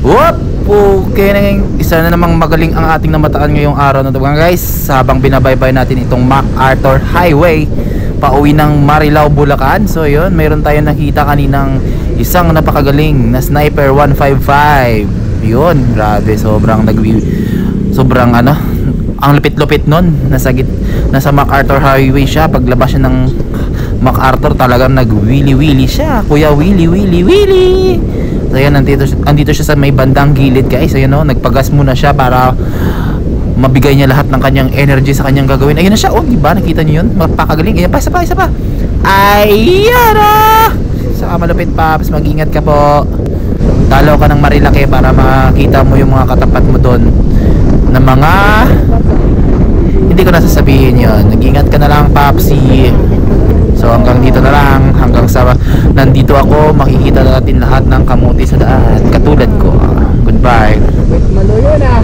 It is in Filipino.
Whoop! Okay na ngayon. Isa na namang magaling ang ating namataan ngayong araw na ito mga guys. Habang binabaybay natin itong MacArthur Highway pauwi ng Marilao, Bulacan. So yun, mayroon tayong nakita kaninang isang napakagaling na Sniper 155. Yun, grabe, sobrang ano, ang lupit-lupit nun. Nasa MacArthur Highway siya. Paglabas siya ng MacArthur, talagang nag-wheelie-wheelie siya. Kuya wheelie-wheelie-wheelie. So ayan, andito siya sa may bandang gilid guys. Ayan o, nagpagas muna siya para mabigay niya lahat ng kanyang energy sa kanyang gagawin. Ayan na siya, oh, diba? Nakita niyo yun? Mapakagaling. Ayan pa, isa pa. Ayan na! Saka malupit pa, mas mag-ingat ka po. Dalaw ka ng Marilaki para makita mo yung mga katapat mo doon na mga... Hindi ko nasasabihin yun. Nag-ingat ka na lang, Papsi. So hanggang dito na lang, hanggang sa nandito ako, makikita natin lahat ng kamuti sa daan katulad ko. Goodbye. Wait, maluyo na.